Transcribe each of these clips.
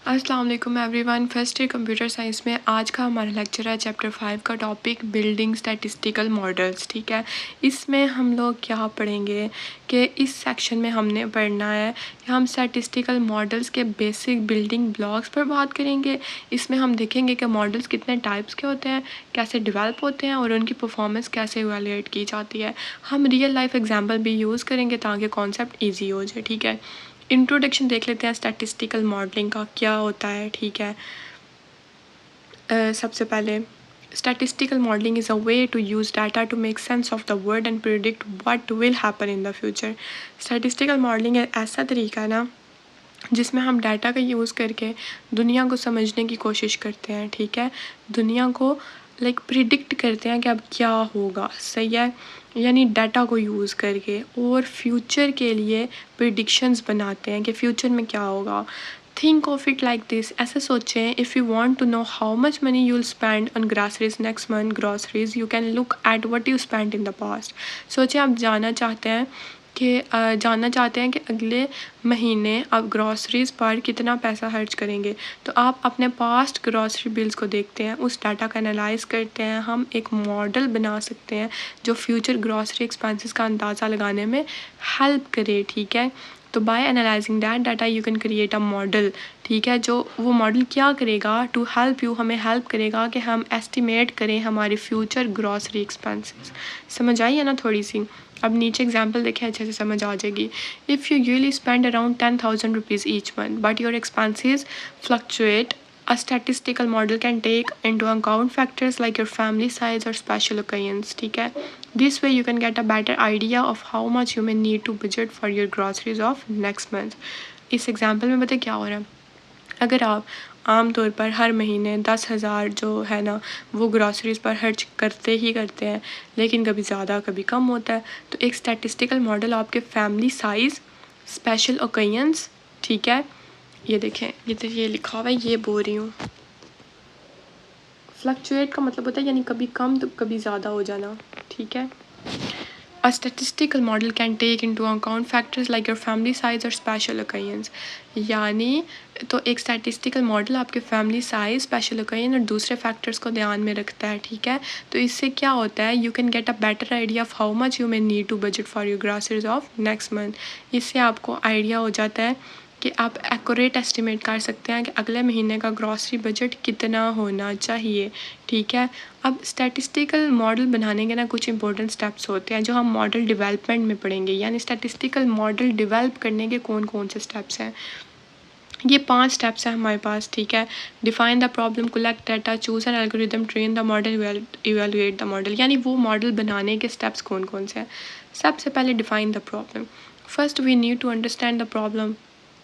अस्सलाम वालेकुम everyone. First year computer science में आज का हमारा लेक्चर है चैप्टर 5 का टॉपिक बिल्डिंग स्टैटिस्टिकल मॉडल्स। ठीक है, इसमें हम लोग क्या पढ़ेंगे कि इस सेक्शन में हमने पढ़ना है कि हम स्टैटिस्टिकल मॉडल्स के बेसिक बिल्डिंग ब्लॉक्स पर बात करेंगे। इसमें हम देखेंगे कि मॉडल्स कितने टाइप्स के होते हैं, कैसे डेवलप होते हैं और उनकी परफॉर्मेंस कैसे इवैल्यूएट की जाती है। हम रियल लाइफ एग्जाम्पल भी यूज़ करेंगे ताकि कॉन्सेप्ट ईजी हो जाए। ठीक है, इंट्रोडक्शन देख लेते हैं स्टैटिस्टिकल मॉडलिंग का क्या होता है। ठीक है, सबसे पहले statistical modeling is a way to use data to make sense of the world and predict what will happen in the future। statistical modeling एक ऐसा तरीका है ना जिसमें हम डाटा का यूज़ करके दुनिया को समझने की कोशिश करते हैं। ठीक है, दुनिया को प्रिडिक्ट करते हैं कि अब क्या होगा। सही है, यानी डाटा को यूज़ करके और फ्यूचर के लिए प्रिडिक्शंस बनाते हैं कि फ्यूचर में क्या होगा। Think of it like this, ऐसे सोचें, if you want to know how much money you will spend on groceries next month groceries you can look at what you spend in the past. सोचें आप जानना चाहते हैं कि अगले महीने आप ग्रॉसरीज पर कितना पैसा खर्च करेंगे, तो आप अपने पास्ट ग्रॉसरी बिल्स को देखते हैं, उस डाटा का एनालाइज करते हैं। हम एक मॉडल बना सकते हैं जो फ्यूचर ग्रॉसरी एक्सपेंसेस का अंदाज़ा लगाने में हेल्प करे। ठीक है, तो by analysing that data you can create a model. ठीक है, जो वो मॉडल क्या करेगा, टू हेल्प यू, हमें हेल्प करेगा कि हम एस्टिमेट करें हमारे फ्यूचर ग्रॉसरी एक्सपेंसेस। समझ आई है ना थोड़ी सी? अब नीचे एग्जाम्पल देखें, अच्छे से समझ आ जाएगी। If you usually spend around 10,000 rupees each month but your expenses fluctuate, a statistical model can take into account factors like your family size or special occasions। ठीक है, this way you can get a better idea of how much you may need to budget for your groceries of next month। इस example में बताए क्या हो रहा है, अगर आप आम तौर पर हर महीने 10,000 जो है ना वो ग्रॉसरीज पर खर्च करते ही करते हैं, लेकिन कभी ज़्यादा कभी कम होता है, तो एक स्टैटिस्टिकल मॉडल आपके फैमिली साइज़, स्पेशल ओकेजन्स, ठीक है, ये देखें, ये लिखा हुआ है, ये बोल रही हूँ। फ्लक्चुएट का मतलब होता है यानी कभी कम तो कभी ज़्यादा हो जाना। ठीक है, A statistical model can take into account factors like your family size or special occasions। यानी तो एक स्टैटिस्टिकल मॉडल आपके फैमिली साइज, स्पेशल ओकेजन और दूसरे फैक्टर्स को ध्यान में रखता है। ठीक है, तो इससे क्या होता है, you can get a better idea of how much you may need to budget for your groceries of next month. इससे आपको आइडिया हो जाता है कि आप एक्यूरेट एस्टिमेट कर सकते हैं कि अगले महीने का ग्रॉसरी बजट कितना होना चाहिए। ठीक है, अब स्टैटिस्टिकल मॉडल बनाने के ना कुछ इंपॉर्टेंट स्टेप्स होते हैं जो हम मॉडल डेवलपमेंट में पढ़ेंगे। यानी स्टैटिस्टिकल मॉडल डेवलप करने के कौन कौन से स्टेप्स हैं, ये 5 स्टेप्स हैं हमारे पास। ठीक है, define the problem, collect data, choose an algorithm, train the model, evaluate the model. यानी वो मॉडल बनाने के स्टेप्स कौन कौन से हैं। सबसे पहले define the problem. First we need to understand the problem.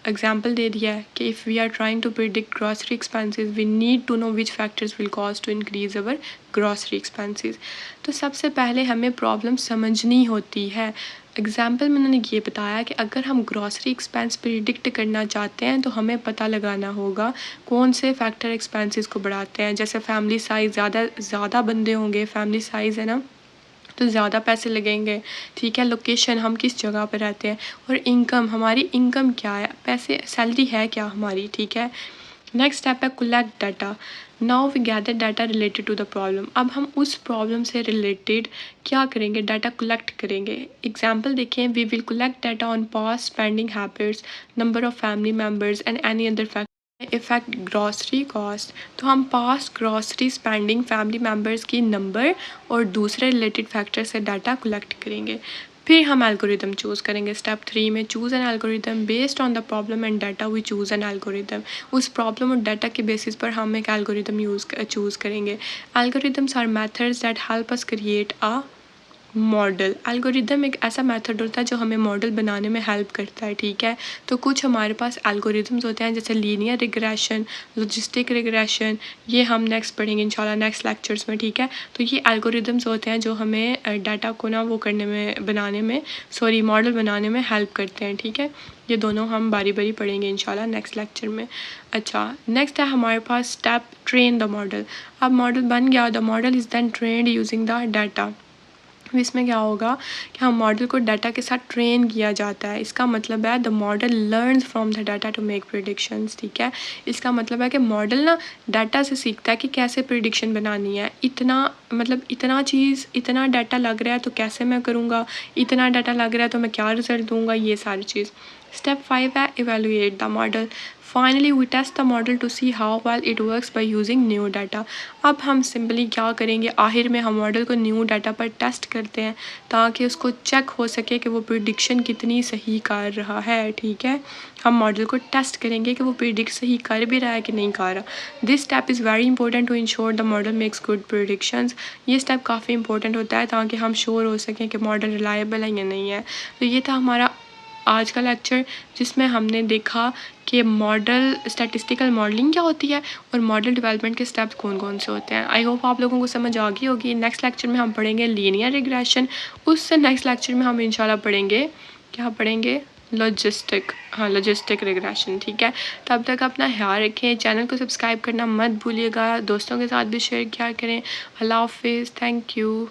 Example दे दिया है कि if we are trying to predict grocery expenses we need to know which factors will cause to increase our grocery expenses. तो सबसे पहले हमें problem समझनी होती है। एग्जाम्पल में उन्होंने ये बताया कि अगर हम ग्रॉसरी एक्सपेंस प्रिडिक्ट करना चाहते हैं तो हमें पता लगाना होगा कौन से फैक्टर एक्सपेंसेस को बढ़ाते हैं। जैसे फैमिली साइज़, ज़्यादा बंदे होंगे, फैमिली साइज़ है ना, तो ज़्यादा पैसे लगेंगे। ठीक है, लोकेशन, हम किस जगह पर रहते हैं, और इनकम, हमारी इनकम क्या है, पैसे, सैलरी है क्या हमारी। ठीक है, नेक्स्ट स्टेप है collect data. Now we gather data related to the problem. अब हम उस प्रॉब्लम से रिलेटेड क्या करेंगे, डाटा कलेक्ट करेंगे। एग्जाम्पल देखें, we will collect data on past spending habits, number of family members and any other factor effect grocery cost. तो हम past grocery spending, family members की नंबर और दूसरे रिलेटेड फैक्टर से डाटा कलेक्ट करेंगे। फिर हम एल्गोरिदम चूज़ करेंगे। स्टेप 3 में choose an algorithm based on the problem and data we choose an algorithm. उस प्रॉब्लम और डाटा के बेसिस पर हम एक एल्गोरिदम चूज़ करेंगे। Algorithms are methods that help us create a model. Algorithm एक ऐसा मेथड होता है जो हमें मॉडल बनाने में हेल्प करता है। ठीक है, तो कुछ हमारे पास एल्गोरिदम्स होते हैं जैसे लीनियर रिग्रेशन, लॉजिस्टिक रिग्रेशन, ये हम नेक्स्ट पढ़ेंगे इंशाल्लाह नेक्स्ट लेक्चर्स में। ठीक है, तो ये एल्गोरिदम्स होते हैं जो हमें डाटा को ना वो करने में, बनाने में, मॉडल बनाने में हेल्प करते हैं। ठीक है, ये दोनों हम बारी बारी पढ़ेंगे इंशाल्लाह नेक्स्ट लेक्चर में। अच्छा, नेक्स्ट है हमारे पास स्टेप ट्रेन द मॉडल। अब मॉडल बन गया, the model is then trained using the data. इसमें क्या होगा कि हम मॉडल को डाटा के साथ ट्रेन किया जाता है। इसका मतलब है the model learns from the data to make predictions. ठीक है, इसका मतलब है कि मॉडल ना डाटा से सीखता है कि कैसे प्रिडिक्शन बनानी है। इतना डाटा लग रहा है तो कैसे मैं करूँगा, इतना डाटा लग रहा है तो मैं क्या रिजल्ट दूंगा, ये सारी चीज़। स्टेप 5 है evaluate the model. Finally we test the model to see how well it works by using new data. अब हम सिंपली क्या करेंगे, आखिर में हम मॉडल को न्यू डाटा पर टेस्ट करते हैं ताकि उसको चेक हो सके कि वो प्रिडिक्शन कितनी सही कर रहा है। ठीक है, हम मॉडल को टेस्ट करेंगे कि वो प्रिडिक्ट सही कर भी रहा है कि नहीं कर रहा। This step is very important to ensure the model makes good predictions. ये स्टेप काफ़ी इंपॉर्टेंट होता है ताकि हम श्योर हो सकें कि मॉडल रिलायबल है या नहीं है। तो ये था हमारा आज का लेक्चर, जिसमें हमने देखा कि मॉडल स्टैटिस्टिकल मॉडलिंग क्या होती है और मॉडल डेवलपमेंट के स्टेप्स कौन कौन से होते हैं। आई होप आप लोगों को समझ आ गई होगी। नेक्स्ट लेक्चर में हम पढ़ेंगे लीनियर रिग्रेशन। उससे नेक्स्ट लेक्चर में हम इंशाल्लाह पढ़ेंगे, क्या पढ़ेंगे, लॉजिस्टिक रिग्रेशन। ठीक है, तब तक अपना ख्याल रखें, चैनल को सब्सक्राइब करना मत भूलिएगा, दोस्तों के साथ भी शेयर किया करें। अल्लाह हाफिज़, थैंक यू।